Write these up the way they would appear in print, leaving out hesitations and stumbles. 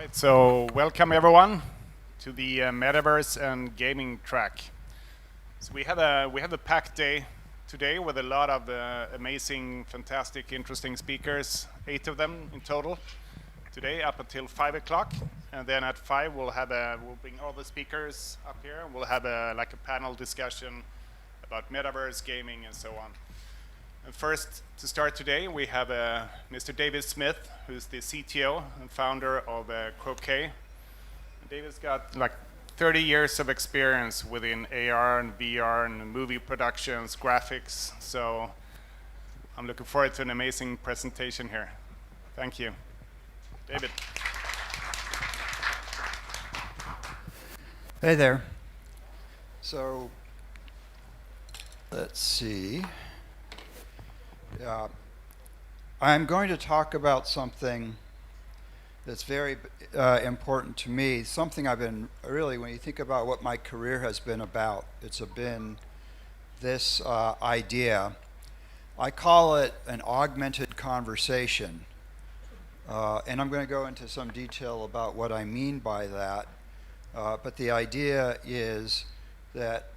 Right, so welcome everyone to the Metaverse and Gaming track. So we have a packed day today with a lot of amazing, fantastic, interesting speakers. 8 of them in total today, up until 5 o'clock, and then at 5 we'll bring all the speakers up here, and we'll have a panel discussion about Metaverse, gaming, and so on. And first, to start today, we have Mr. David Smith, who's the CTO and founder of Croquet. And David's got like 30 years of experience within AR and VR and movie productions, graphics. So I'm looking forward to an amazing presentation here. Thank you. David. Hey there. So let's see. I'm going to talk about something that's very important to me, something I've been really, when you think about what my career has been about, it's been this idea. I call it an augmented conversation. And I'm going to go into some detail about what I mean by that. But the idea is that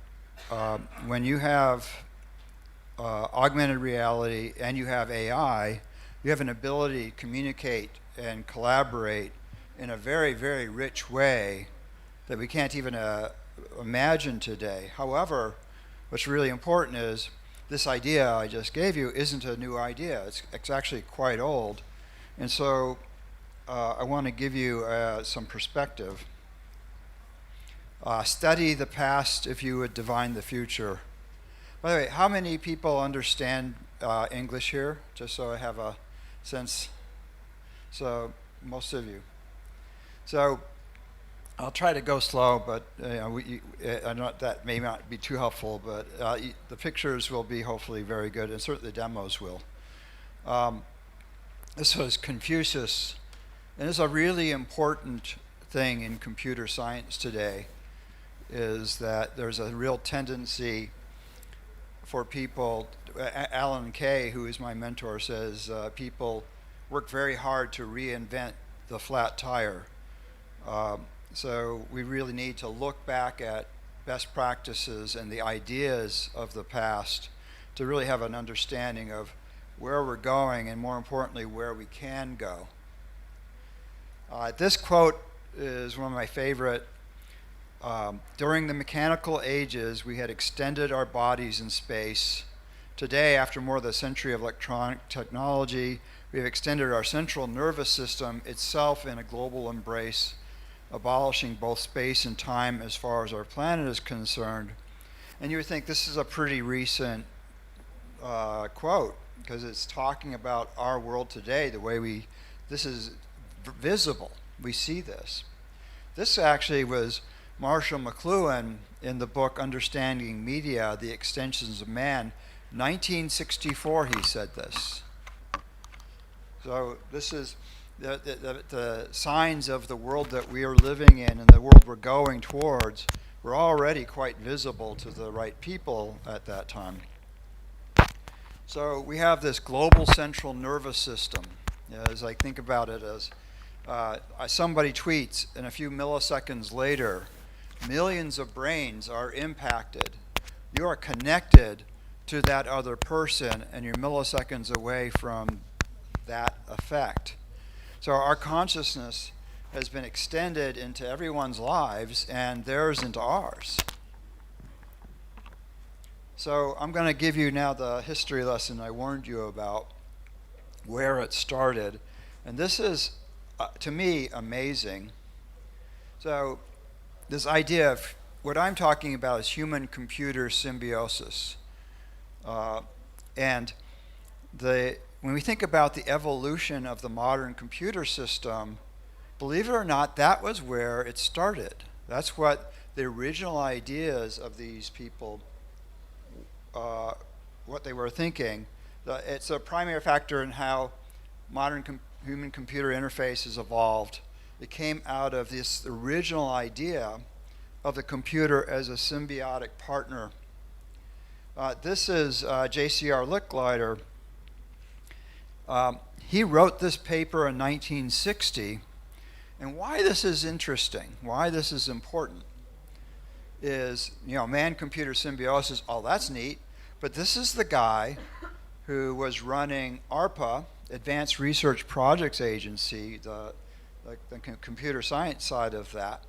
when you have augmented reality and you have AI, you have an ability to communicate and collaborate in a very, very rich way that we can't even imagine today. However, what's really important is this idea I just gave you isn't a new idea. It's actually quite old. And so I want to give you some perspective. Study the past if you would divine the future. By the way, how many people understand English here? Just so I have a sense. So most of you. So I'll try to go slow, but I know that may not be too helpful, but the pictures will be hopefully very good, and certainly the demos will. This was Confucius, and it's a really important thing in computer science today, is that there's a real tendency for people. Alan Kay, who is my mentor, says people work very hard to reinvent the flat tire. So we really need to look back at best practices and the ideas of the past to really have an understanding of where we're going and, more importantly, where we can go. This quote is one of my favorite. During the mechanical ages, we had extended our bodies in space. Today, after more than a century of electronic technology, we have extended our central nervous system itself in a global embrace, abolishing both space and time as far as our planet is concerned. And you would think this is a pretty recent quote, because it's talking about our world today, the way this is visible. We see this. This actually was Marshall McLuhan in the book Understanding Media, The Extensions of Man. 1964 he said this. So this is the signs of the world that we are living in and the world we're going towards were already quite visible to the right people at that time. So we have this global central nervous system. As I think about it as somebody tweets, and a few milliseconds later, millions of brains are impacted. You are connected to that other person, and you're milliseconds away from that effect. So our consciousness has been extended into everyone's lives, and theirs into ours. So I'm going to give you now the history lesson I warned you about, where it started. And this is, to me, amazing. So this idea of what I'm talking about is human-computer symbiosis. And when we think about the evolution of the modern computer system, believe it or not, that was where it started. That's what the original ideas of these people, what they were thinking. It's a primary factor in how modern human-computer interfaces evolved. It came out of this original idea of the computer as a symbiotic partner. This is J.C.R. Licklider. He wrote this paper in 1960, And why this is interesting, why this is important, is, man-computer symbiosis, oh, that's neat, but this is the guy who was running ARPA, Advanced Research Projects Agency, the computer science side of that.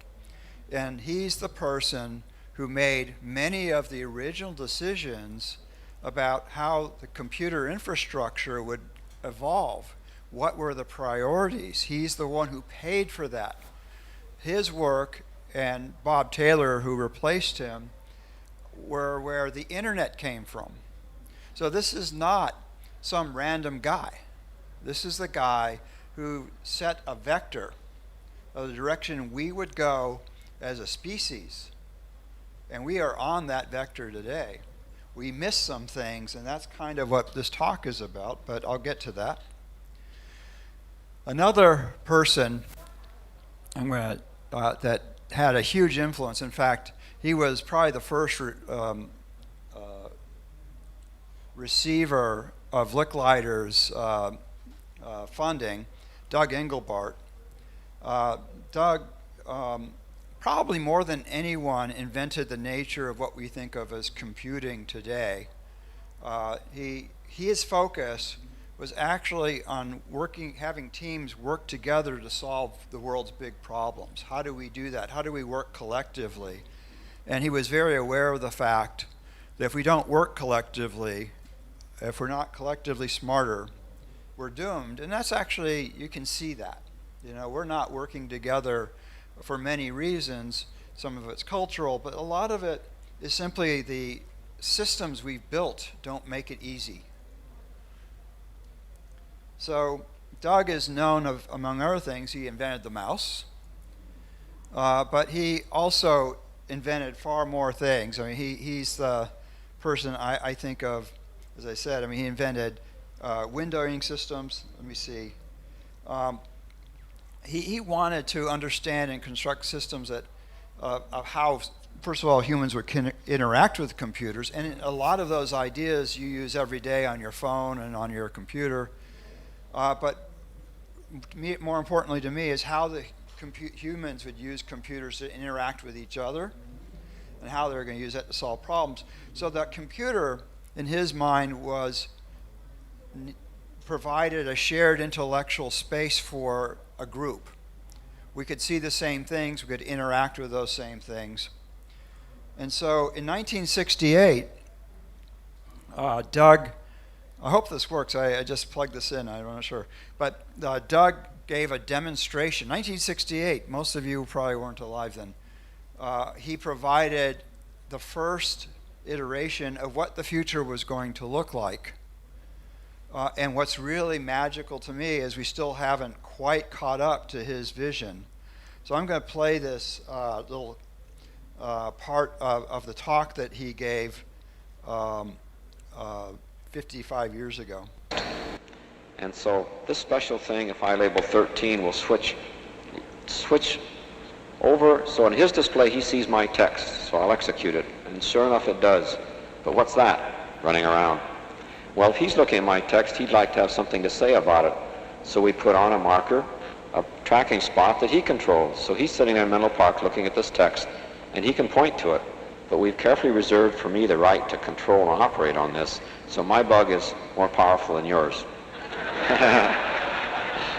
And he's the person who made many of the original decisions about how the computer infrastructure would evolve. What were the priorities? He's the one who paid for that. His work and Bob Taylor, who replaced him, were where the internet came from. So this is not some random guy. This is the guy who set a vector of the direction we would go as a species. And we are on that vector today. We missed some things, and that's kind of what this talk is about, but I'll get to that. Another person that had a huge influence, in fact, he was probably the first receiver of Licklider's funding, Doug Engelbart. Doug, probably more than anyone, invented the nature of what we think of as computing today. His focus was actually on having teams work together to solve the world's big problems. How do we do that? How do we work collectively? And he was very aware of the fact that if we don't work collectively, if we're not collectively smarter, we're doomed. And that's actually, you can see that. We're not working together for many reasons. Some of it's cultural, but a lot of it is simply the systems we've built don't make it easy. So Doug is known of, among other things, he invented the mouse, but he also invented far more things. I mean, he's the person I think of, as I said. I mean, he invented windowing systems. Let me see. He wanted to understand and construct systems that of how, first of all, humans would interact with computers, and a lot of those ideas you use every day on your phone and on your computer. But more importantly to me is how the humans would use computers to interact with each other and how they're going to use that to solve problems. So that computer, in his mind, provided a shared intellectual space for a group. We could see the same things, we could interact with those same things. And so in 1968, Doug, I hope this works. I just plugged this in. I'm not sure. But Doug gave a demonstration. 1968. Most of you probably weren't alive then. He provided the first iteration of what the future was going to look like. And what's really magical to me is we still haven't quite caught up to his vision. So I'm going to play this little part of the talk that he gave 55 years ago. And so this special thing, if I label 13, will switch over. So in his display, he sees my text. So I'll execute it. And sure enough, it does. But what's that running around? Well, if he's looking at my text, he'd like to have something to say about it. So we put on a marker, a tracking spot that he controls. So he's sitting in a mental park looking at this text, and he can point to it. But we've carefully reserved for me the right to control and operate on this, so my bug is more powerful than yours.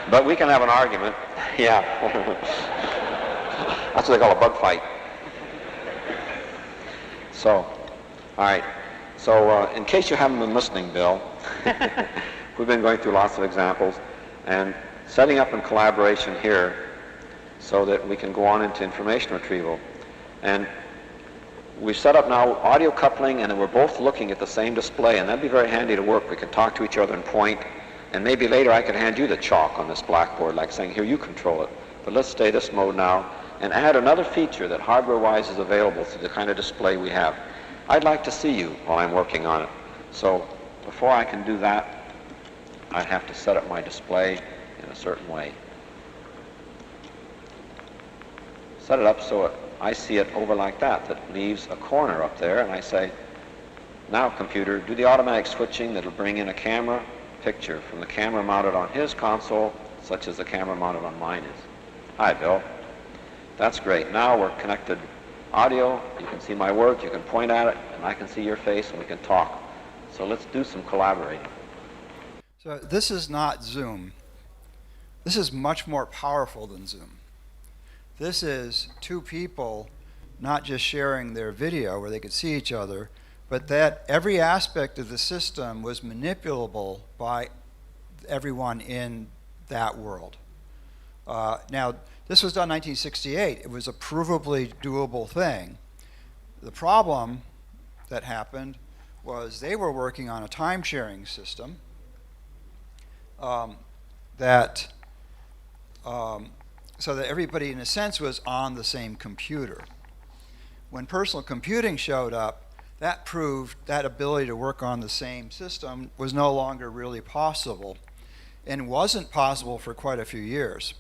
But we can have an argument. Yeah. That's what they call a bug fight. So, all right. So in case you haven't been listening, Bill, we've been going through lots of examples and setting up in collaboration here so that we can go on into information retrieval. And we've set up now audio coupling, and we're both looking at the same display, and that'd be very handy to work. We can talk to each other and point, and maybe later I could hand you the chalk on this blackboard, like saying, here, you control it. But let's stay this mode now and add another feature that hardware-wise is available through the kind of display we have. I'd like to see you while I'm working on it. So before I can do that, I'd have to set up my display in a certain way. Set it up so I see it over like that. That leaves a corner up there, and I say, now computer, do the automatic switching that'll bring in a camera picture from the camera mounted on his console, such as the camera mounted on mine is. Hi, Bill. That's great. Now we're connected audio. You can see my work, you can point at it, and I can see your face, and we can talk. So let's do some collaborating. So this is not Zoom. This is much more powerful than Zoom. This is two people not just sharing their video where they could see each other, but that every aspect of the system was manipulable by everyone in that world. Now, this was done in 1968. It was a provably doable thing. The problem that happened was they were working on a time-sharing system so that everybody, in a sense, was on the same computer. When personal computing showed up, that proved that ability to work on the same system was no longer really possible, and wasn't possible for quite a few years.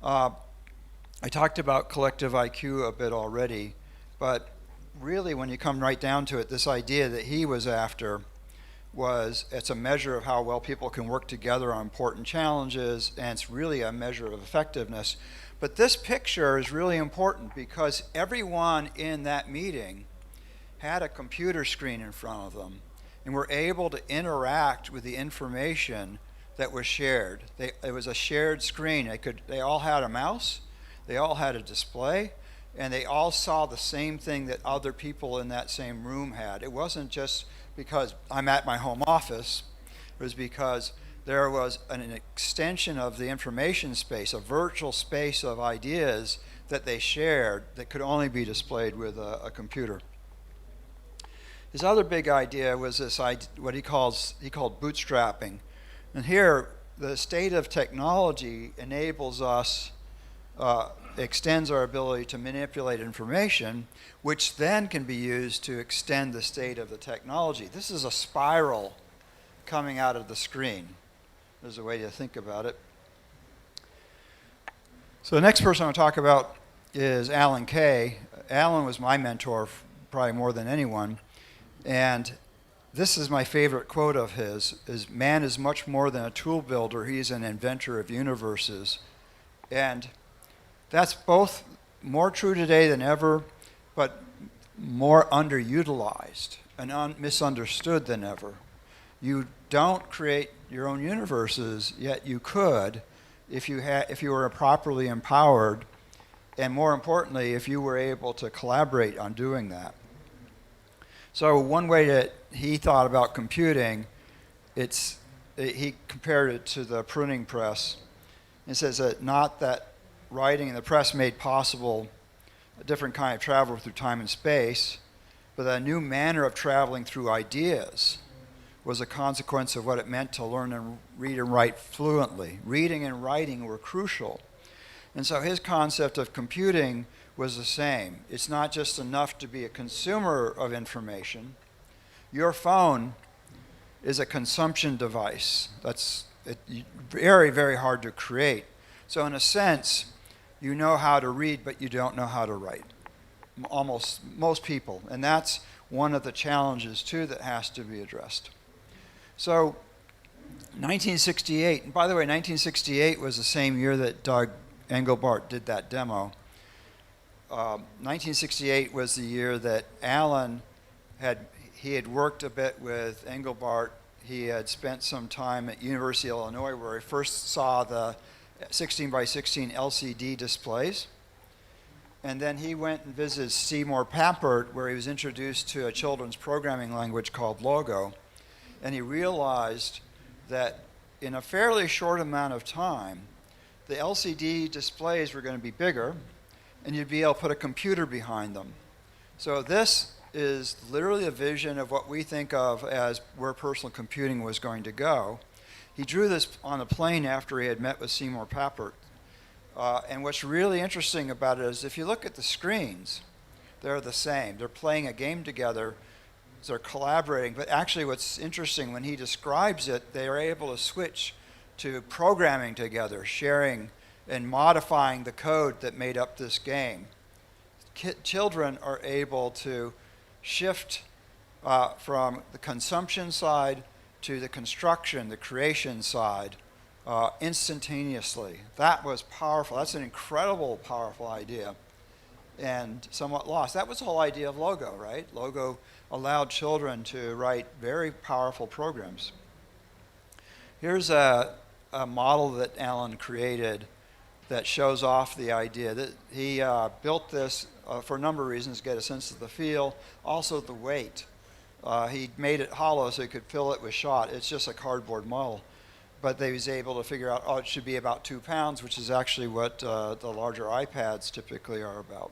I talked about collective IQ a bit already, but really when you come right down to it, this idea that he was after was it's a measure of how well people can work together on important challenges, and it's really a measure of effectiveness. But this picture is really important because everyone in that meeting had a computer screen in front of them and were able to interact with the information that was shared. It was a shared screen. They all had a mouse, they all had a display, and they all saw the same thing that other people in that same room had. It wasn't just because I'm at my home office, it was because there was an extension of the information space, a virtual space of ideas that they shared that could only be displayed with a computer. His other big idea was this idea, what he called bootstrapping. And here, the state of technology enables us, extends our ability to manipulate information, which then can be used to extend the state of the technology. This is a spiral coming out of the screen. There's a way to think about it. So the next person I want to talk about is Alan Kay. Alan was my mentor, probably more than anyone. And this is my favorite quote of his, is man is much more than a tool builder, he's an inventor of universes. And that's both more true today than ever, but more underutilized and misunderstood than ever. You don't create your own universes, yet you could if you were properly empowered, and more importantly, if you were able to collaborate on doing that. So one way that he thought about computing, he compared it to the printing press. He says that not that writing in the press made possible a different kind of travel through time and space, but a new manner of traveling through ideas was a consequence of what it meant to learn and read and write fluently. Reading and writing were crucial. And so his concept of computing was the same. It's not just enough to be a consumer of information. Your phone is a consumption device. That's very, very hard to create. So in a sense, you know how to read, but you don't know how to write. Almost most people. And that's one of the challenges, too, that has to be addressed. So 1968, and by the way, 1968 was the same year that Doug Engelbart did that demo. 1968 was the year that Alan had worked a bit with Engelbart. He had spent some time at University of Illinois where he first saw the 16 by 16 LCD displays. And then he went and visited Seymour Papert where he was introduced to a children's programming language called Logo. And he realized that in a fairly short amount of time, the LCD displays were going to be bigger, and you'd be able to put a computer behind them. So this is literally a vision of what we think of as where personal computing was going to go. He drew this on a plane after he had met with Seymour Papert. And what's really interesting about it is if you look at the screens, they're the same. They're playing a game together, they're collaborating, but actually what's interesting, when he describes it, they are able to switch to programming together, sharing and modifying the code that made up this game. Children are able to shift from the consumption side to the construction, the creation side instantaneously. That was powerful. That's an incredible, powerful idea, and somewhat lost. That was the whole idea of Logo, right? Logo allowed children to write very powerful programs. Here's a model that Alan created that shows off the idea. That he built this for a number of reasons, to get a sense of the feel, also the weight. He made it hollow so he could fill it with shot. It's just a cardboard model. But they was able to figure out, it should be about 2 pounds, which is actually what the larger iPads typically are about.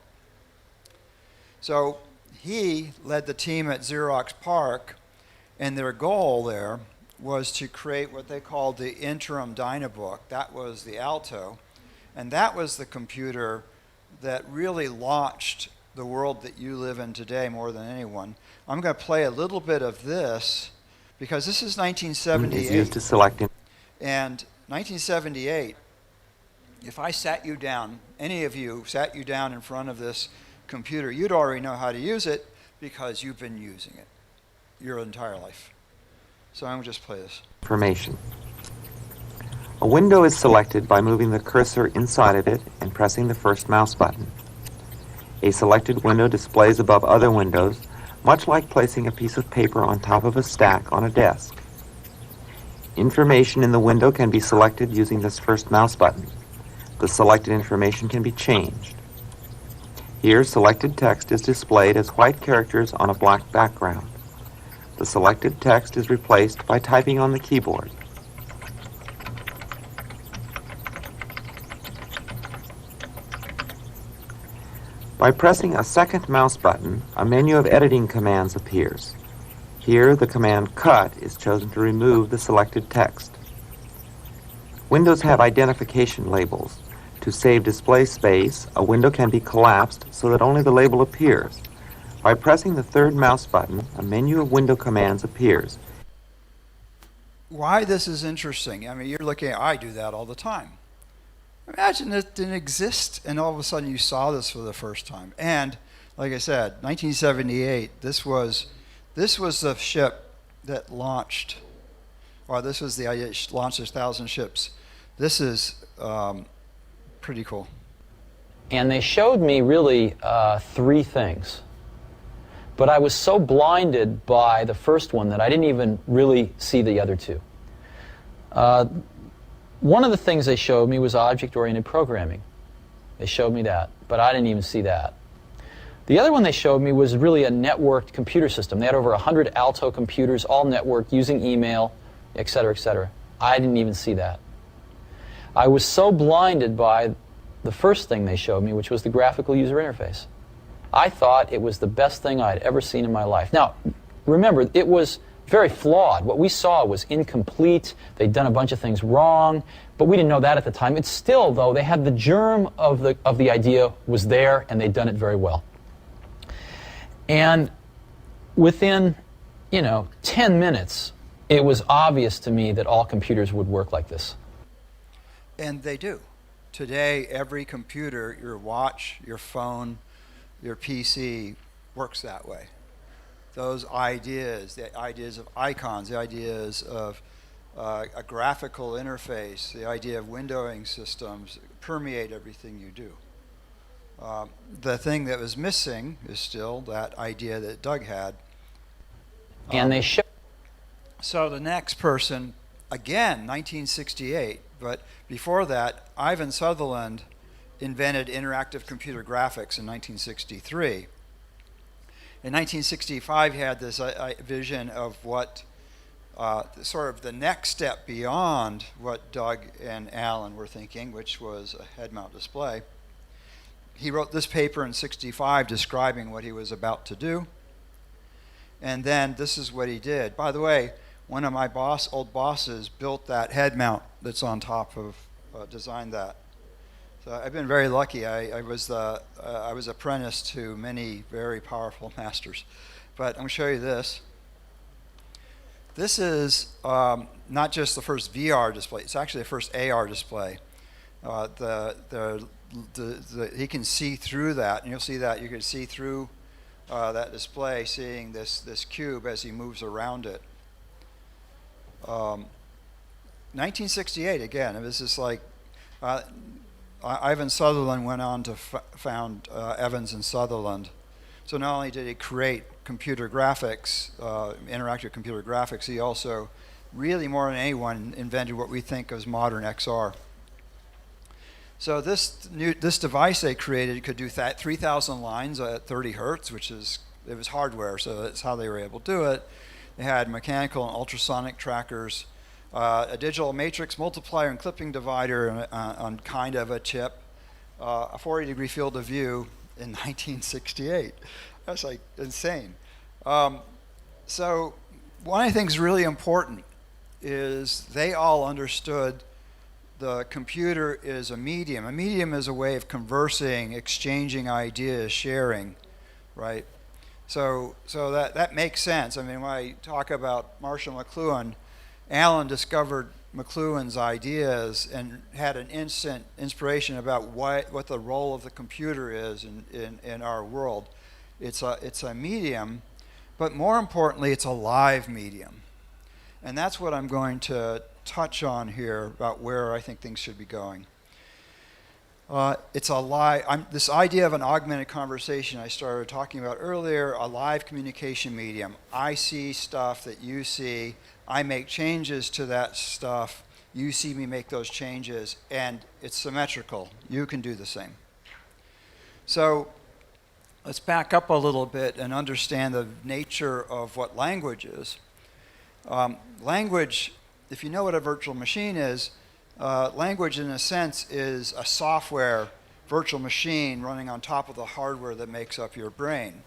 So he led the team at Xerox PARC, and their goal there was to create what they called the interim Dynabook. That was the Alto, and that was the computer that really launched the world that you live in today more than anyone. I'm going to play a little bit of this, because this is 1978. Is used to select And 1978, if I sat you down, any of you sat you down in front of this computer, you'd already know how to use it because you've been using it your entire life. So I'm going to just play this. information. A window is selected by moving the cursor inside of it and pressing the first mouse button. A selected window displays above other windows, much like placing a piece of paper on top of a stack on a desk. Information in the window can be selected using this first mouse button. The selected information can be changed. Here, selected text is displayed as white characters on a black background. The selected text is replaced by typing on the keyboard. By pressing a second mouse button, a menu of editing commands appears. Here, the command Cut is chosen to remove the selected text. Windows have identification labels. To save display space, a window can be collapsed so that only the label appears. By pressing the third mouse button, a menu of window commands appears. Why this is interesting, I mean, you're looking at, I do that all the time. Imagine it didn't exist, and all of a sudden you saw this for the first time. And, like I said, 1978, this was the ship that launched, or this was the idea that launched 1,000 ships. This is pretty cool. And they showed me really 3 things. But I was so blinded by the first one that I didn't even really see the other 2. One of the things they showed me was object-oriented programming. They showed me that, but I didn't even see that. The other one they showed me was really a networked computer system. They had over 100 Alto computers, all networked, using email, et cetera, et cetera. I didn't even see that. I was so blinded by the first thing they showed me, which was the graphical user interface. I thought it was the best thing I'd ever seen in my life. Now, remember, it was very flawed. What we saw was incomplete. They'd done a bunch of things wrong, but we didn't know that at the time. It's still, though, they had the germ of the idea was there, and they'd done it very well. And within, 10 minutes, it was obvious to me that all computers would work like this. And they do. Today, every computer, your watch, your phone, your PC, works that way. Those ideas, the ideas of icons, the ideas of a graphical interface, the idea of windowing systems permeate everything you do. The thing that was missing is still that idea that Doug had. And they show. So the next person, again, 1968, but before that, Ivan Sutherland invented interactive computer graphics in 1963. In 1965, he had this vision of what sort of the next step beyond what Doug and Alan were thinking, which was a head-mount display. He wrote this paper in 65 describing what he was about to do. And then this is what he did. By the way, one of my old bosses built that head mount that's on top of, designed that. So I've been very lucky. I was apprenticed to many very powerful masters. But I'm going to show you this. This is not just the first VR display. It's actually the first AR display. He can see through that, and you'll see that. You can see through that display, seeing this cube as he moves around it. 1968 again. It was just like Ivan Sutherland went on to found Evans and Sutherland. So not only did he create computer graphics, interactive computer graphics, he also really more than anyone invented what we think of as modern XR. So this device they created could do 3,000 lines at 30 hertz, which is, it was hardware, so that's how they were able to do it. They had mechanical and ultrasonic trackers, a digital matrix multiplier and clipping divider on kind of a chip, a 40-degree field of view in 1968. That's like insane. So one of the things really important is they all understood the computer is a medium. A medium is a way of conversing, exchanging ideas, sharing, right? So that makes sense. I mean, when I talk about Marshall McLuhan, Alan discovered McLuhan's ideas and had an instant inspiration about what the role of the computer is in our world. It's a medium, but more importantly, it's a live medium. And that's what I'm going to touch on here about where I think things should be going. It's a live, this idea of an augmented conversation I started talking about earlier, a live communication medium. I see stuff that you see, I make changes to that stuff, you see me make those changes, and it's symmetrical. You can do the same. So let's back up a little bit and understand the nature of what language is. Language, if you know what a virtual machine is, language in a sense is a software virtual machine running on top of the hardware that makes up your brain.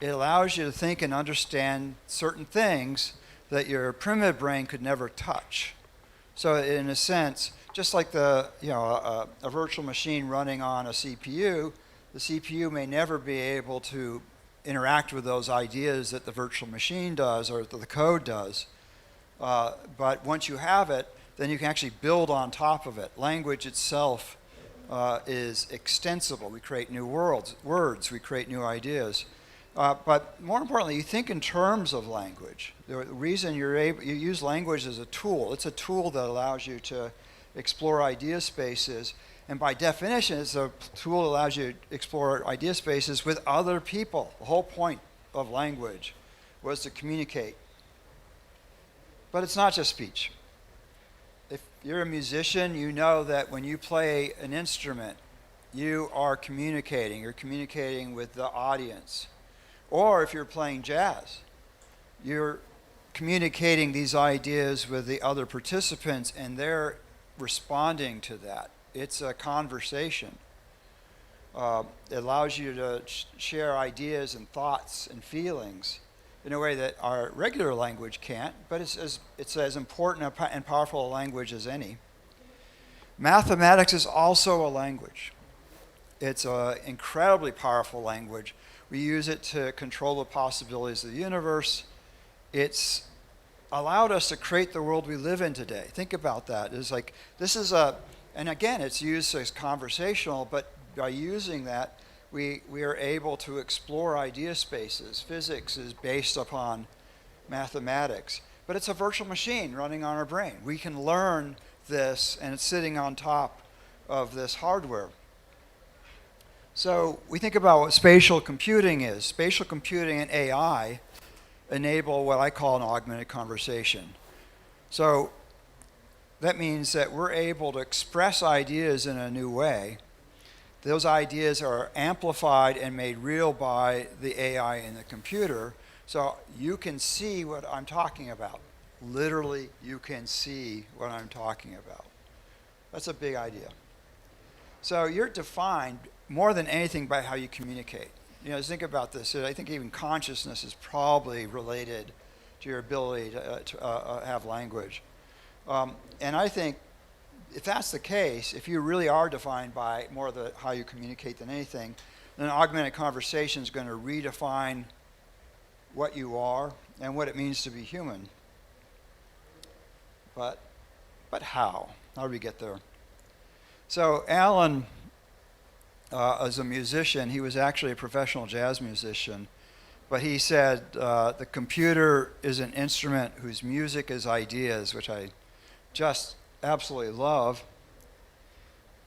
It allows you to think and understand certain things that your primitive brain could never touch. So in a sense, just like a virtual machine running on a CPU, the CPU may never be able to interact with those ideas that the virtual machine does or that the code does. But once you have it, then you can actually build on top of it. Language itself is extensible. We create new words, we create new ideas. But more importantly, you think in terms of language. The reason you use language as a tool, it's a tool that allows you to explore idea spaces. And by definition, it's a tool that allows you to explore idea spaces with other people. The whole point of language was to communicate. But it's not just speech. If you're a musician, you know that when you play an instrument, you are communicating. You're communicating with the audience. Or if you're playing jazz, you're communicating these ideas with the other participants, and they're responding to that. It's a conversation. It allows you to share ideas and thoughts and feelings in a way that our regular language can't, but it's as important and powerful a language as any. Mathematics is also a language. It's an incredibly powerful language. We use it to control the possibilities of the universe. It's allowed us to create the world we live in today. Think about that. It's like, and again, it's used as conversational, but by using that, we are able to explore idea spaces. Physics is based upon mathematics, but it's a virtual machine running on our brain. We can learn this, and it's sitting on top of this hardware. So we think about what spatial computing is. Spatial computing and AI enable what I call an augmented conversation. So that means that we're able to express ideas in a new way. Those ideas are amplified and made real by the AI in the computer, so you can see what I'm talking about. Literally, you can see what I'm talking about. That's a big idea. So you're defined more than anything by how you communicate. You know, think about this. I think even consciousness is probably related to your ability to have language. And I think if that's the case, if you really are defined by more of how you communicate than anything, then augmented conversation is going to redefine what you are and what it means to be human. But how? How do we get there? So Alan, as a musician, he was actually a professional jazz musician, but he said the computer is an instrument whose music is ideas, which I just absolutely love.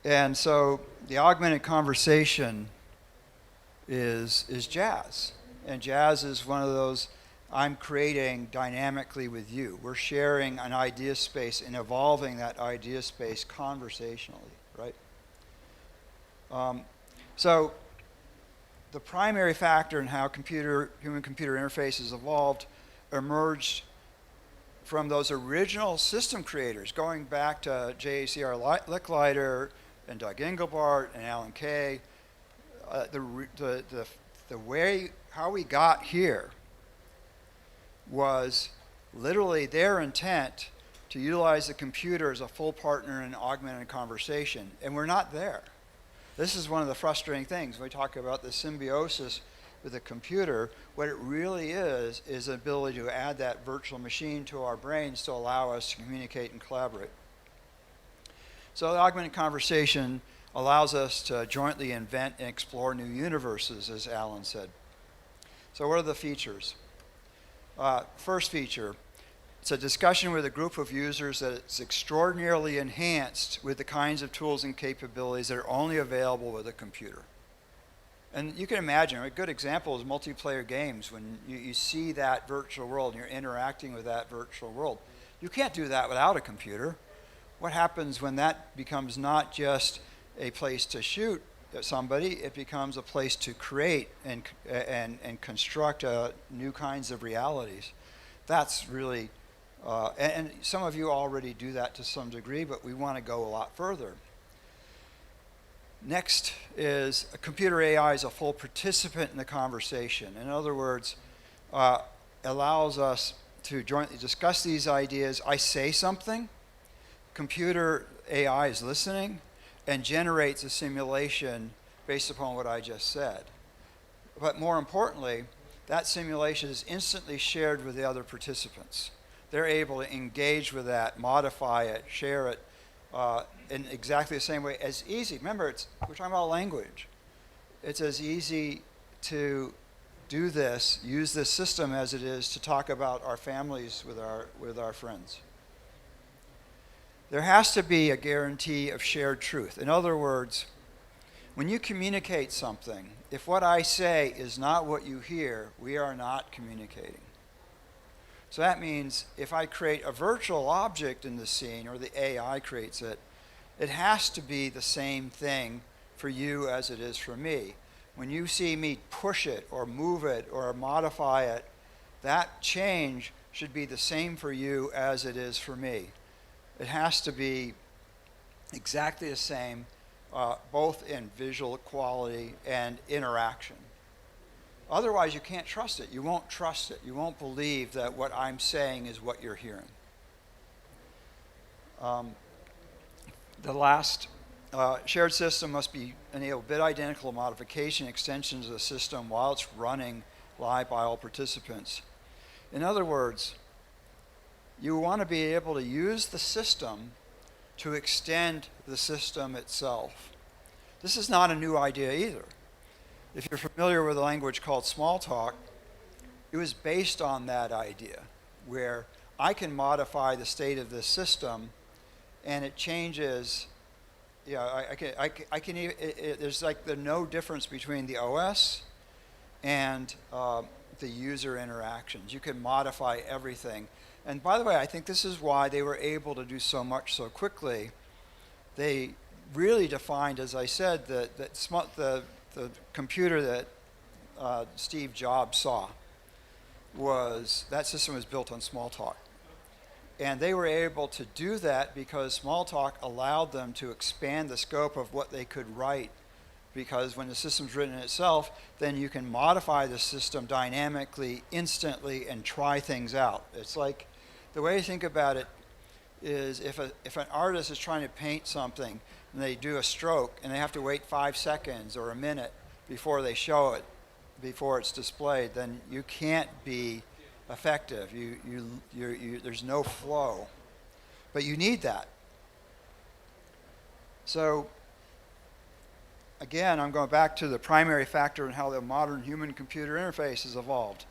And so the augmented conversation is jazz. And jazz is one of those, I'm creating dynamically with you. We're sharing an idea space and evolving that idea space conversationally, right? So the primary factor in how human-computer interfaces evolved emerged from those original system creators, going back to J.A.C.R. Licklider and Doug Engelbart and Alan Kay. The way how we got here was literally their intent to utilize the computer as a full partner in augmented conversation, and we're not there. This is one of the frustrating things when we talk about the symbiosis with the computer. What it really is the ability to add that virtual machine to our brains to allow us to communicate and collaborate. So the augmented conversation allows us to jointly invent and explore new universes, as Alan said. So what are the features? First feature, it's a discussion with a group of users that is extraordinarily enhanced with the kinds of tools and capabilities that are only available with a computer. And you can imagine, a good example is multiplayer games. When you see that virtual world and you're interacting with that virtual world, you can't do that without a computer. What happens when that becomes not just a place to shoot at somebody, it becomes a place to create and construct new kinds of realities. That's really, and some of you already do that to some degree, but we want to go a lot further. Next is a computer AI is a full participant in the conversation. In other words, allows us to jointly discuss these ideas. I say something, computer AI is listening, and generates a simulation based upon what I just said. But more importantly, that simulation is instantly shared with the other participants. They're able to engage with that, modify it, share it in exactly the same way. As easy, remember, we're talking about language. It's as easy to do this, use this system as it is to talk about our families with our friends. There has to be a guarantee of shared truth. In other words, when you communicate something, if what I say is not what you hear, we are not communicating. So that means if I create a virtual object in the scene, or the AI creates it, it has to be the same thing for you as it is for me. When you see me push it or move it or modify it, that change should be the same for you as it is for me. It has to be exactly the same, both in visual quality and interaction. Otherwise, you can't trust it. You won't trust it. You won't believe that what I'm saying is what you're hearing. The last, shared system must enable bit identical modification extensions of the system while it's running live by all participants. In other words, you want to be able to use the system to extend the system itself. This is not a new idea either. If you're familiar with a language called Smalltalk, it was based on that idea, where I can modify the state of this system, and it changes. I can even, there's like no difference between the OS and the user interactions. You can modify everything. And by the way, I think this is why they were able to do so much so quickly. They really defined, as I said, the computer that Steve Jobs saw that system was built on Smalltalk. And they were able to do that because Smalltalk allowed them to expand the scope of what they could write. Because when the system's written itself, then you can modify the system dynamically, instantly, and try things out. It's like, the way to think about it is if an artist is trying to paint something and they do a stroke and they have to wait 5 seconds or a minute before they show it, before it's displayed, then you can't be effective. There's no flow. But you need that. So again, I'm going back to the primary factor in how the modern human-computer interface has evolved.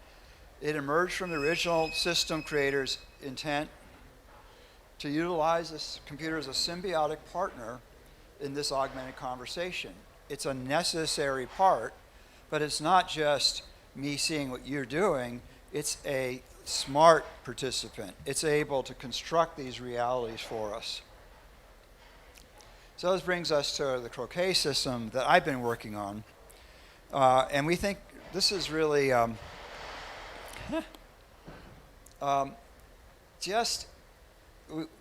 It emerged from the original system creators' intent to utilize this computer as a symbiotic partner in this augmented conversation. It's a necessary part, but it's not just me seeing what you're doing, it's a smart participant. It's able to construct these realities for us. So this brings us to the croquet system that I've been working on. And we think this is really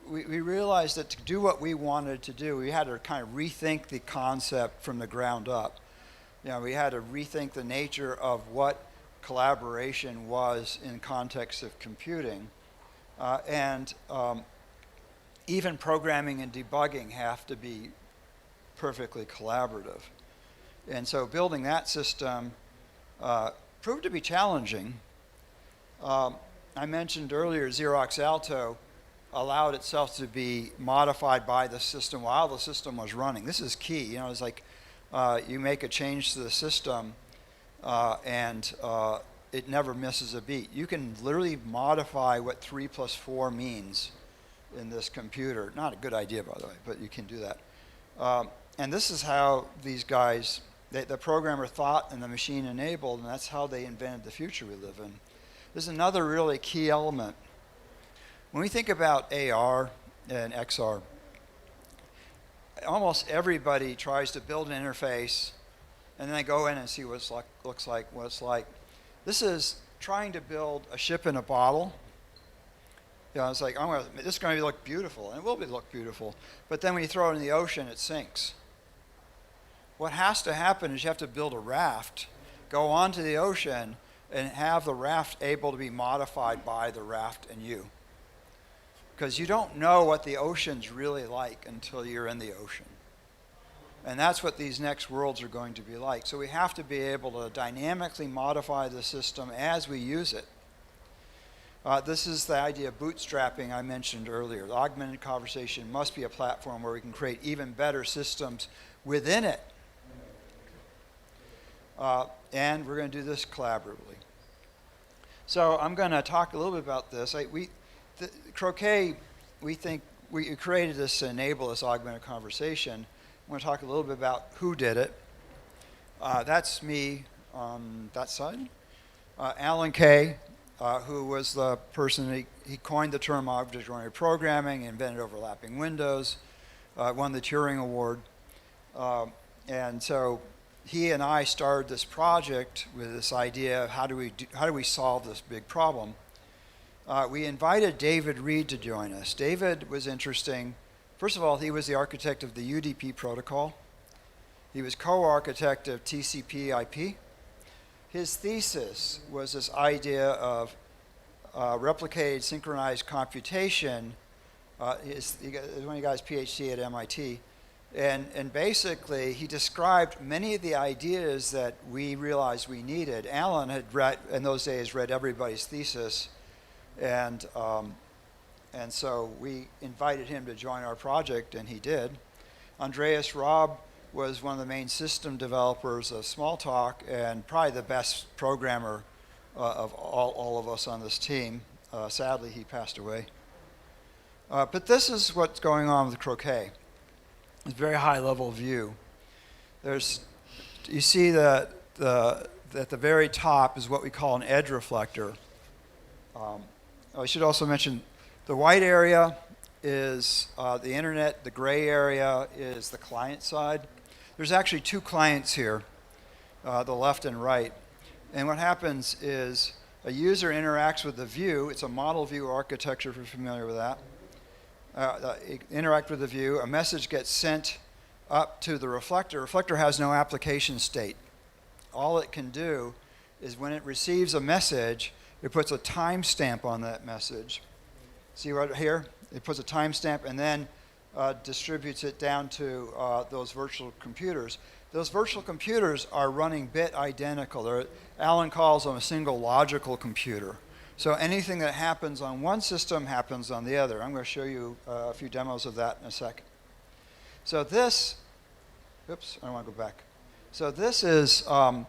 we realized that to do what we wanted to do, we had to kind of rethink the concept from the ground up. We had to rethink the nature of what collaboration was in context of computing. Even programming and debugging have to be perfectly collaborative. And so building that system proved to be challenging. I mentioned earlier Xerox Alto allowed itself to be modified by the system while the system was running. This is key. It's like you make a change to the system and it never misses a beat. You can literally modify what 3 + 4 means in this computer. Not a good idea, by the way, but you can do that. And this is how these guys, the programmer thought and the machine enabled, and that's how they invented the future we live in. There's another really key element. When we think about AR and XR, almost everybody tries to build an interface and then they go in and see what it looks like, what it's like. This is trying to build a ship in a bottle. It's like, this is going to look beautiful, and it will look beautiful. But then when you throw it in the ocean, it sinks. What has to happen is you have to build a raft, go onto the ocean, and have the raft able to be modified by the raft and you. Because you don't know what the ocean's really like until you're in the ocean. And that's what these next worlds are going to be like. So we have to be able to dynamically modify the system as we use it. This is the idea of bootstrapping I mentioned earlier. The augmented conversation must be a platform where we can create even better systems within it. And we're going to do this collaboratively. So I'm going to talk a little bit about this. Croquet, we think we created this to enable this augmented conversation. I'm going to talk a little bit about who did it. That's me on that side. Alan Kay, who was the person, he coined the term object-oriented programming, invented overlapping windows, won the Turing Award. And so he and I started this project with this idea of how do we solve this big problem. We invited David Reed to join us. David was interesting. First of all, he was the architect of the UDP protocol. He was co-architect of TCP/IP. His thesis was this idea of replicated synchronized computation. When he got his PhD at MIT. And basically, he described many of the ideas that we realized we needed. Alan had in those days read everybody's thesis, and so we invited him to join our project, and he did. Andreas Raab was one of the main system developers of Smalltalk, and probably the best programmer of all of us on this team. Sadly, he passed away. But this is what's going on with Croquet. It's a very high-level view. You see that at the very top is what we call an edge reflector. I should also mention the white area is the internet. The gray area is the client side. There's actually two clients here, the left and right. And what happens is a user interacts with the view. It's a model view architecture, if you're familiar with that. Interact with the view. A message gets sent up to the reflector. Reflector has no application state. All it can do is when it receives a message, it puts a timestamp on that message. See right here? It puts a timestamp and then distributes it down to those virtual computers. Those virtual computers are running bit identical. Alan calls them a single logical computer. So anything that happens on one system happens on the other. I'm going to show you a few demos of that in a second. So this, oops, I want to go back. So this is an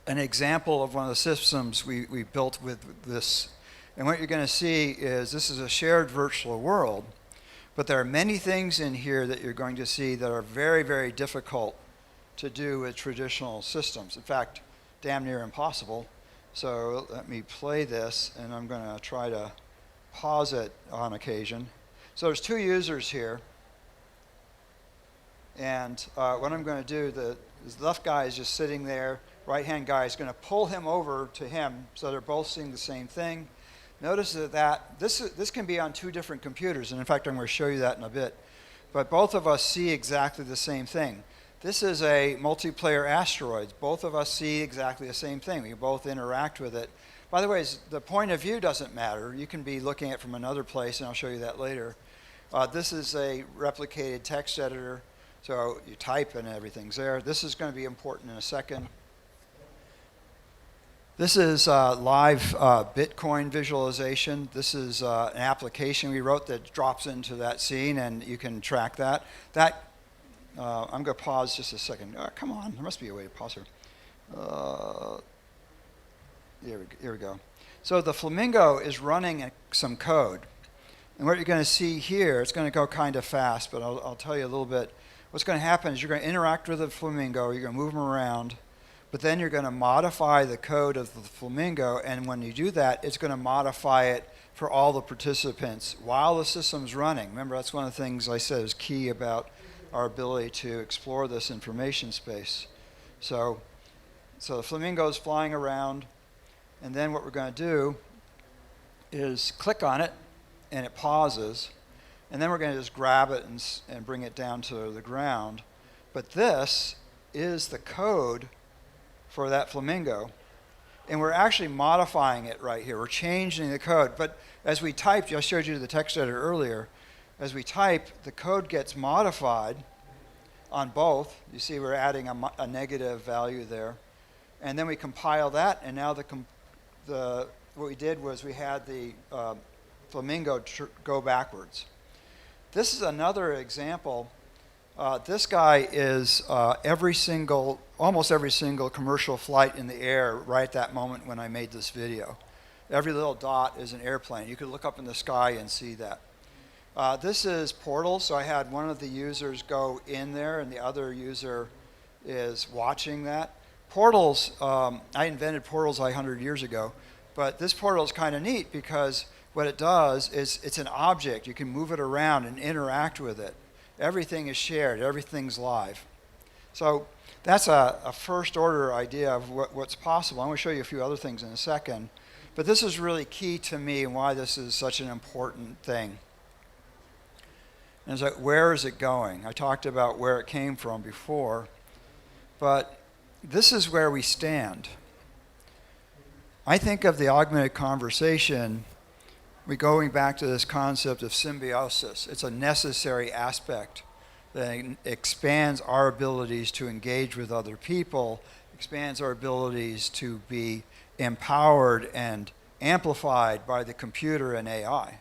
example of one of the systems we built with this. And what you're going to see is this is a shared virtual world, but there are many things in here that you're going to see that are very, very difficult to do with traditional systems. In fact, damn near impossible. So let me play this, and I'm going to try to pause it on occasion. So there's two users here. And what I'm going to do, the left guy is just sitting there. Right-hand guy is going to pull him over to him so they're both seeing the same thing. Notice that this can be on two different computers, and in fact, I'm going to show you that in a bit. But both of us see exactly the same thing. This is a multiplayer asteroid. Both of us see exactly the same thing. We both interact with it. By the way, the point of view doesn't matter. You can be looking at it from another place, and I'll show you that later. This is a replicated text editor. So you type and everything's there. This is going to be important in a second. This is live Bitcoin visualization. This is an application we wrote that drops into that scene, and you can track that. I'm going to pause just a second. Come on, there must be a way to pause here. Here we go. So the Flamingo is running some code. And what you're going to see here, it's going to go kind of fast, but I'll tell you a little bit. What's going to happen is you're going to interact with the Flamingo, you're going to move them around, but then you're going to modify the code of the Flamingo, and when you do that, it's going to modify it for all the participants while the system's running. Remember, that's one of the things I said is key about our ability to explore this information space. So the Flamingo is flying around, and then what we're going to do is click on it, and it pauses. And then we're going to just grab it and bring it down to the ground. But this is the code for that Flamingo. And we're actually modifying it right here. We're changing the code. But as we typed, I showed you the text editor earlier, as we type, the code gets modified on both. You see we're adding a negative value there. And then we compile that, and now what we did was we had the Flamingo go backwards. This is another example. This guy is almost every single commercial flight in the air right at that moment when I made this video. Every little dot is an airplane. You could look up in the sky and see that. This is Portal, so I had one of the users go in there and the other user is watching that. Portals, I invented portals 100 years ago, but this portal is kind of neat because what it does is it's an object. You can move it around and interact with it. Everything is shared. Everything's live. So that's a first order idea of what's possible. I'm going to show you a few other things in a second. But this is really key to me and why this is such an important thing. And it's like, where is it going? I talked about where it came from before. But this is where we stand. I think of the augmented conversation, we're going back to this concept of symbiosis. It's a necessary aspect that expands our abilities to engage with other people, expands our abilities to be empowered and amplified by the computer and AI.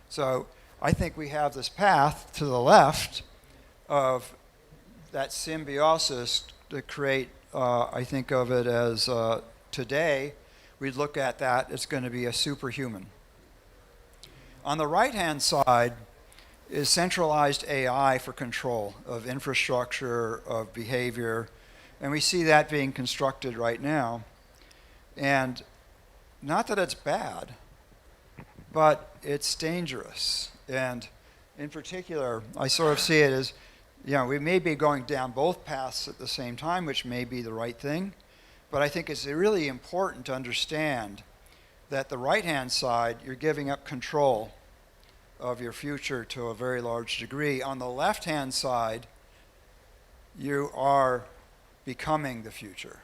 So I think we have this path to the left of that symbiosis to create, I think of it as today, we look at that, it's going to be a superhuman. On the right-hand side is centralized AI for control of infrastructure, of behavior, and we see that being constructed right now. And not that it's bad, but it's dangerous. And in particular, I sort of see it as, we may be going down both paths at the same time, which may be the right thing, but I think it's really important to understand that the right-hand side, you're giving up control of your future to a very large degree. On the left-hand side, you are becoming the future.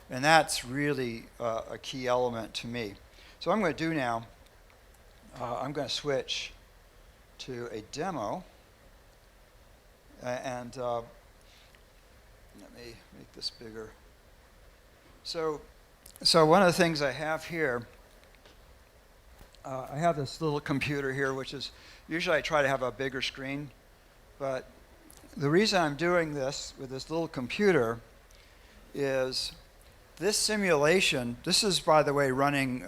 And that's really a key element to me. So what I'm going to do now, I'm going to switch to a demo. And let me make this bigger. So one of the things I have here, I have this little computer here, which is, usually I try to have a bigger screen, but the reason I'm doing this with this little computer is this simulation, this is, by the way, running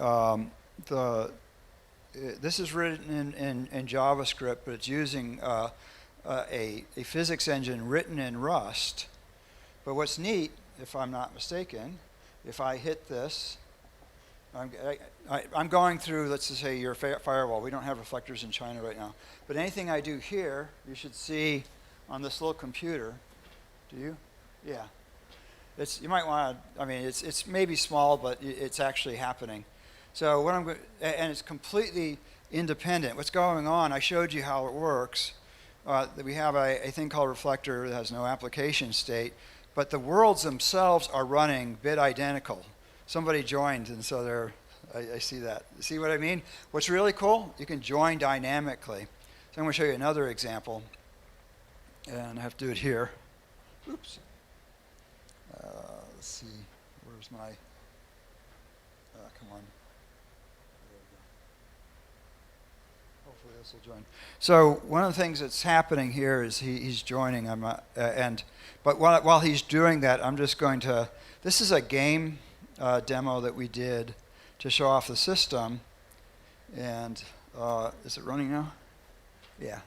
this is written in JavaScript, but it's using a physics engine written in Rust. But what's neat, if I'm not mistaken, if I hit this, I'm going through, let's just say, your firewall. We don't have reflectors in China right now. But anything I do here, you should see on this little computer. Do you? Yeah. You might want to, I mean, it's maybe small, but it's actually happening. So what I'm going, and it's completely independent. What's going on, I showed you how it works. We have a thing called reflector that has no application state, but the worlds themselves are running bit identical. Somebody joined, and so I see that. See what I mean? What's really cool, you can join dynamically. So I'm going to show you another example, and I have to do it here. Oops. Let's see, where's my, come on. There we go. Hopefully this will join. So one of the things that's happening here is he's joining, but while he's doing that, I'm just going to, this is a game demo that we did to show off the system, and is it running now? Yeah.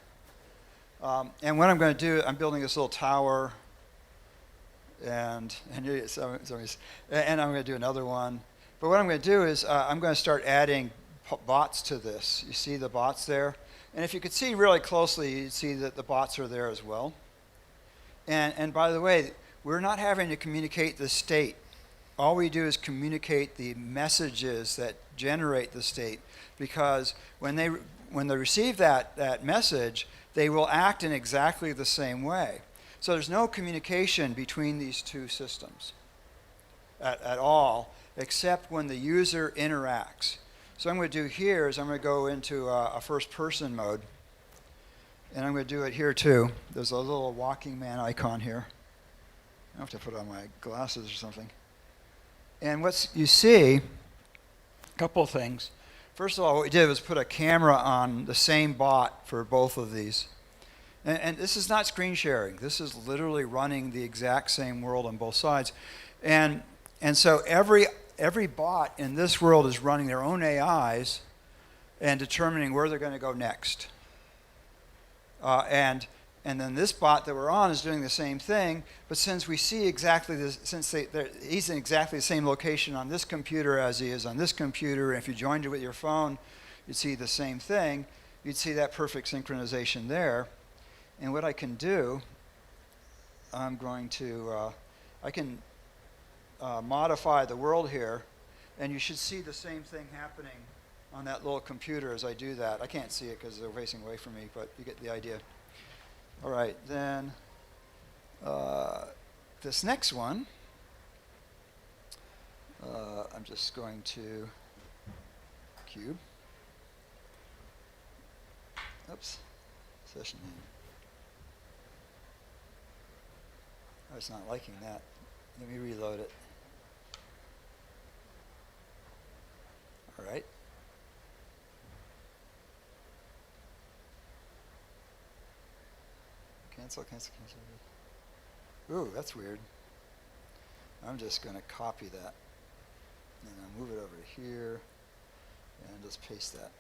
And what I'm going to do, I'm building this little tower, and I'm going to do another one. But what I'm going to do is I'm going to start adding bots to this. You see the bots there? And if you could see really closely, you'd see that the bots are there as well. And by the way, we're not having to communicate the state. All we do is communicate the messages that generate the state, because when they receive that message, they will act in exactly the same way. So there's no communication between these two systems at all, except when the user interacts. So what I'm going to do here is I'm going to go into a first-person mode, and I'm going to do it here too. There's a little walking man icon here. I have to put on my glasses or something. And what you see, a couple of things. First of all, what we did was put a camera on the same bot for both of these. And this is not screen sharing. This is literally running the exact same world on both sides. And so every bot in this world is running their own AIs and determining where they're going to go next. And then this bot that we're on is doing the same thing, but since we see exactly this, he's in exactly the same location on this computer as he is on this computer, and if you joined it with your phone, you'd see the same thing. You'd see that perfect synchronization there. And what I can do, I'm going to, I can modify the world here, and you should see the same thing happening on that little computer as I do that. I can't see it because they're facing away from me, but you get the idea. All right, then this next one, I'm just going to cube. Oops, session name. Oh, it's not liking that. Let me reload it. All right. Cancel. Ooh, that's weird. I'm just going to copy that. And I'll move it over to here and just paste that.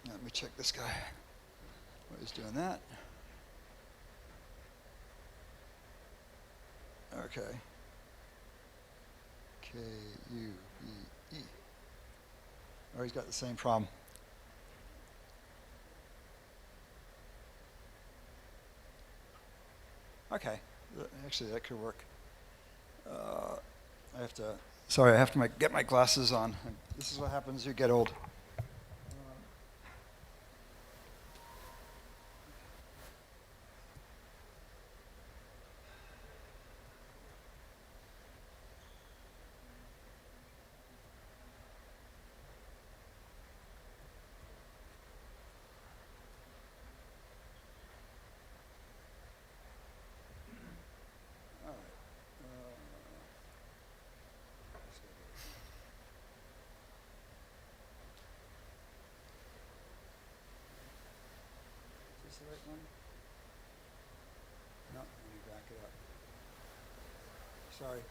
Now, let me check this guy. What he's doing that. Okay. K-U-B-E. Oh, he's got the same problem. Okay. Actually, that could work. I have to get my glasses on. This is what happens as you get old. Is this the right one? No, let me back it up. Sorry.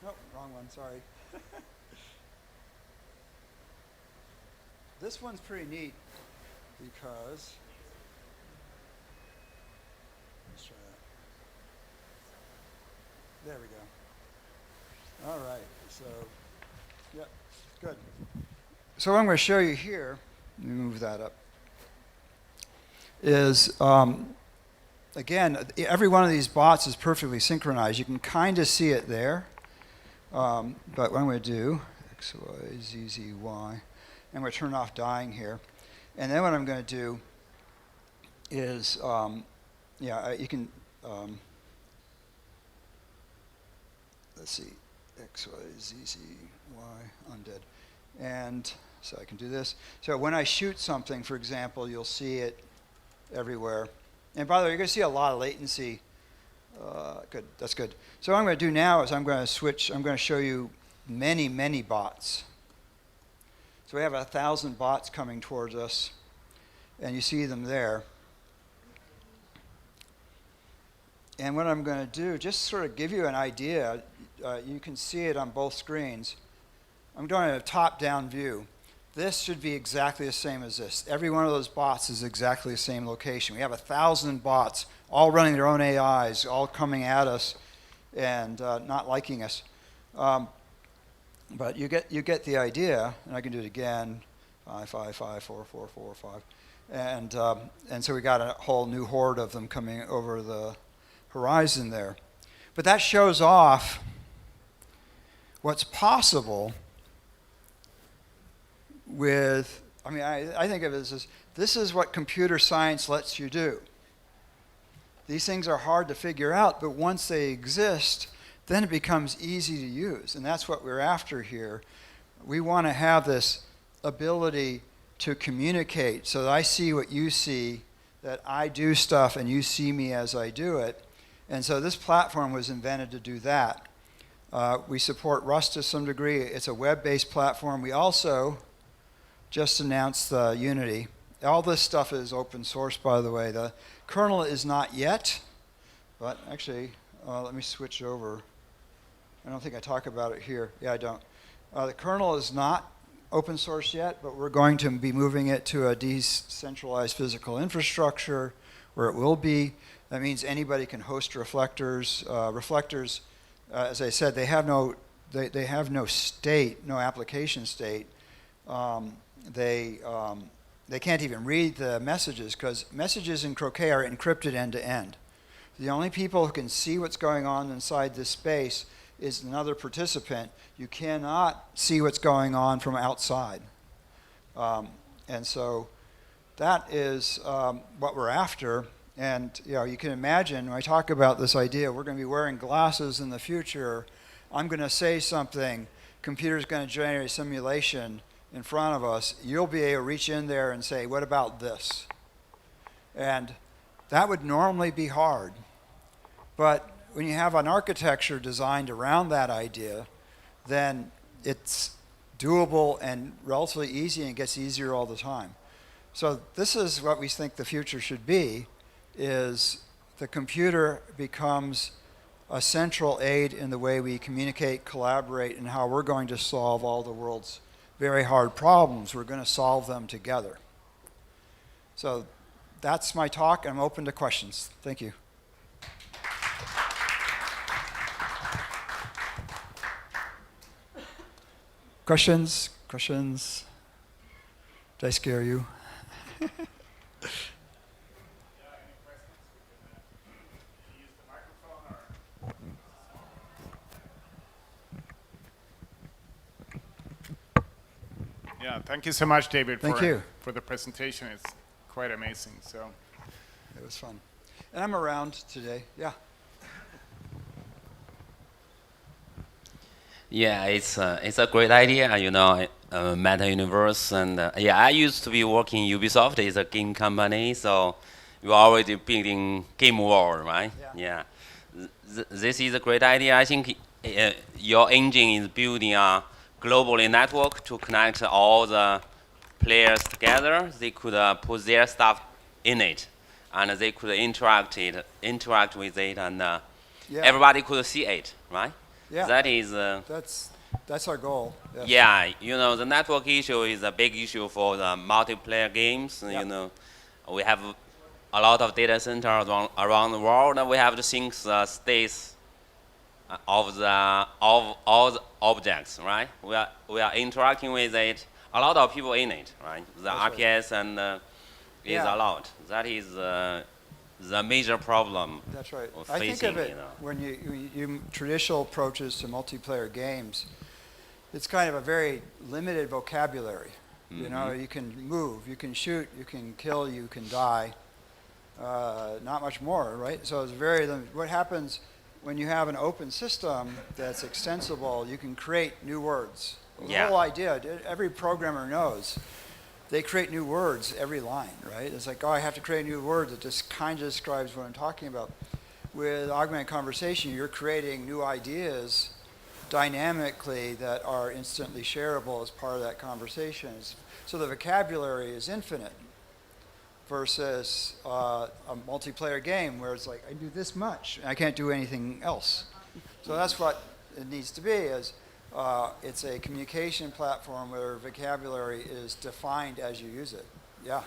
Nope, wrong one, sorry. This one's pretty neat because, let's try that. There we go. All right, so, yep, good. So what I'm going to show you here, let me move that up, is, again, every one of these bots is perfectly synchronized. You can kind of see it there, but what I'm going to do, X, Y, Z, Z, Y, I'm going to turn off dying here. And then what I'm going to do is, you can, let's see, X, Y, Z, Z, Y, undead. And so I can do this. So when I shoot something, for example, you'll see it everywhere. And by the way, you're going to see a lot of latency. Good, that's good. So what I'm going to do now is I'm going to show you many, many bots. So we have 1,000 bots coming towards us, and you see them there. And what I'm going to do, just sort of give you an idea, you can see it on both screens. I'm doing a top-down view. This should be exactly the same as this. Every one of those bots is exactly the same location. We have 1,000 bots, all running their own AIs, all coming at us and not liking us. But you get the idea, and I can do it again, 5, 5, 5, 4, 4, 4, 5. And so we got a whole new horde of them coming over the horizon there. But that shows off what's possible with, I think of it as this is what computer science lets you do. These things are hard to figure out, but once they exist, then it becomes easy to use. And that's what we're after here. We want to have this ability to communicate so that I see what you see, that I do stuff and you see me as I do it. And so this platform was invented to do that. We support Rust to some degree. It's a web-based platform. We also just announced Unity. All this stuff is open source, by the way. The kernel is not yet, but actually, let me switch over. I don't think I talk about it here. Yeah, I don't. The kernel is not open source yet, but we're going to be moving it to a decentralized physical infrastructure where it will be. That means anybody can host reflectors. Reflectors, as I said, they have no state, no application state. They can't even read the messages because messages in Croquet are encrypted end to end. The only people who can see what's going on inside this space is another participant. You cannot see what's going on from outside. And so that is what we're after. And you can imagine when I talk about this idea, we're going to be wearing glasses in the future. I'm going to say something, computer's going to generate a simulation in front of us. You'll be able to reach in there and say, what about this? And that would normally be hard. But when you have an architecture designed around that idea, then it's doable and relatively easy and gets easier all the time. So this is what we think the future should be, is the computer becomes a central aid in the way we communicate, collaborate, and how we're going to solve all the world's very hard problems. We're going to solve them together. So that's my talk. I'm open to questions. Thank you. Questions? Questions? Did I scare you? Yeah, thank you so much, David, for the presentation. It's quite amazing. So it was fun. And I'm around today. Yeah. Yeah, it's a great idea, meta universe, and I used to be working Ubisoft. It's a game company, so we're already building game world, right? Yeah. This is a great idea. I think your engine is building a global network to connect all the players together. They could put their stuff in it, and they could interact with it, and Yeah. everybody could see it, right? Yeah. That is. That's our goal. Yes. Yeah, the network issue is a big issue for the multiplayer games. Yeah. We have a lot of data centers around the world, and we have to sync the states of all the objects, right? We are interacting with it. A lot of people in it, right? The That's RPS and is Yeah. a lot. That is the major problem. That's right. Of I think facing, of it when you traditional approaches to multiplayer games. It's kind of a very limited vocabulary. You know, you can move, you can shoot, you can kill, you can die. Not much more, right? So it's very limited. What happens when you have an open system that's extensible? You can create new words. The Yeah. whole idea, every programmer knows, they create new words every line, right? It's like, oh, I have to create a new word that just kind of describes what I'm talking about. With augmented conversation, you're creating new ideas dynamically that are instantly shareable as part of that conversation. So the vocabulary is infinite versus a multiplayer game where it's like, I do this much, and I can't do anything else. So that's what it needs to be, is it's a communication platform where vocabulary is defined as you use it. Yeah.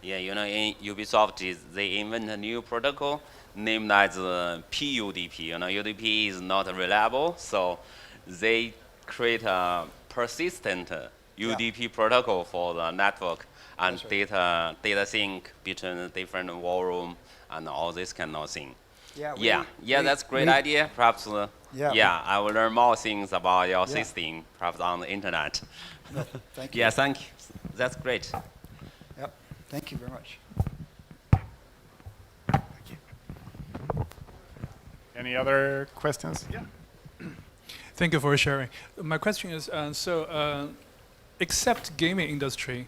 Yeah, in Ubisoft, they invent a new protocol named as PUDP. UDP is not reliable, so they create a persistent UDP protocol for the network and That's right. data sync between different war room and all this kind of thing. Yeah. That's great idea. Perhaps, Yeah. I will learn more things about your system, perhaps on the internet. Thank you. Yeah, thank you. That's great. Yep. Thank you very much. Any other questions? Yeah. Thank you for sharing. My question is, except gaming industry,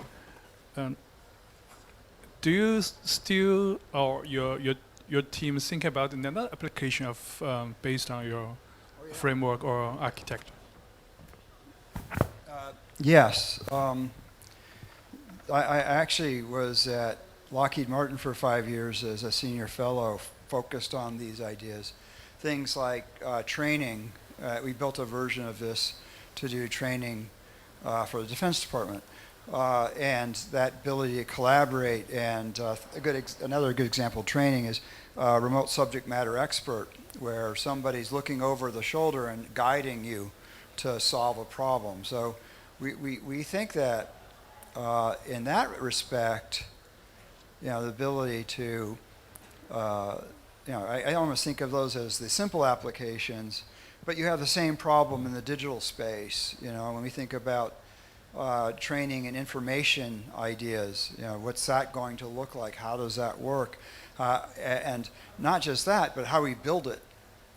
do you still, or your team think about another application of based on your framework or architecture? Yes. I actually was at Lockheed Martin for 5 years as a senior fellow focused on these ideas. Things like training. We built a version of this to do training for the Defense Department. And that ability to collaborate, and another good example of training is remote subject matter expert, where somebody's looking over the shoulder and guiding you to solve a problem. So we think that in that respect, the ability to, I almost think of those as the simple applications, but you have the same problem in the digital space. When we think about training and information ideas, what's that going to look like? How does that work? And not just that, but how we build it.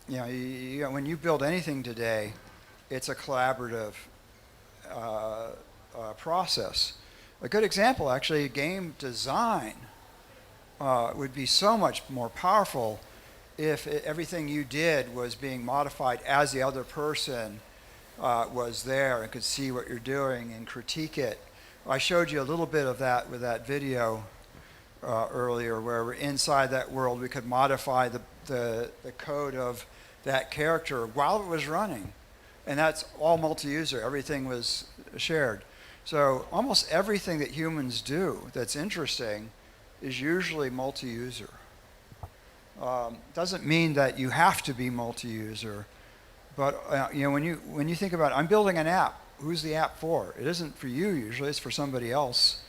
When you build anything today, it's a collaborative process. A good example, actually, game design would be so much more powerful if everything you did was being modified as the other person was there and could see what you're doing and critique it. I showed you a little bit of that with that video earlier, where we're inside that world. We could modify the code of that character while it was running. And that's all multi-user. Everything was shared. So almost everything that humans do that's interesting is usually multi-user. Doesn't mean that you have to be multi-user, but when you think about it, I'm building an app. Who's the app for? It isn't for you usually. It's for somebody else.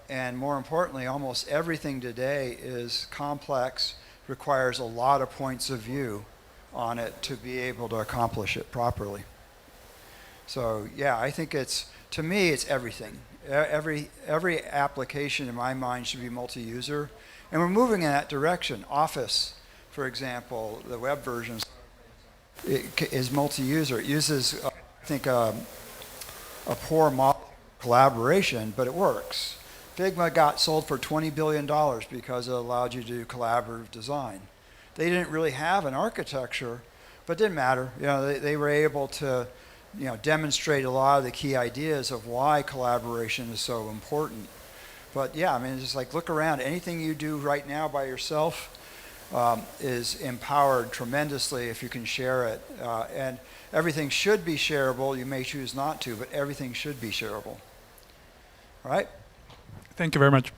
And more importantly, almost everything today is complex, requires a lot of points of view on it to be able to accomplish it properly. So yeah, I think to me, it's everything. Every application in my mind should be multi-user, and we're moving in that direction. Office, for example, the web version is multi-user. It uses, I think, a poor model of collaboration, but it works. Figma got sold for $20 billion because it allowed you to do collaborative design. They didn't really have an architecture, but it didn't matter. They were able to demonstrate a lot of the key ideas of why collaboration is so important. But yeah, I mean, it's just like look around. Anything you do right now by yourself is empowered tremendously if you can share it. And everything should be shareable. You may choose not to, but everything should be shareable. All right? Thank you very much.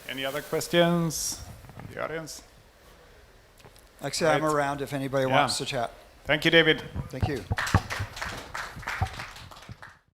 Any other questions from the audience? Like I said, I'm Right. around if anybody Yeah. wants to chat. Thank you, David. Thank you.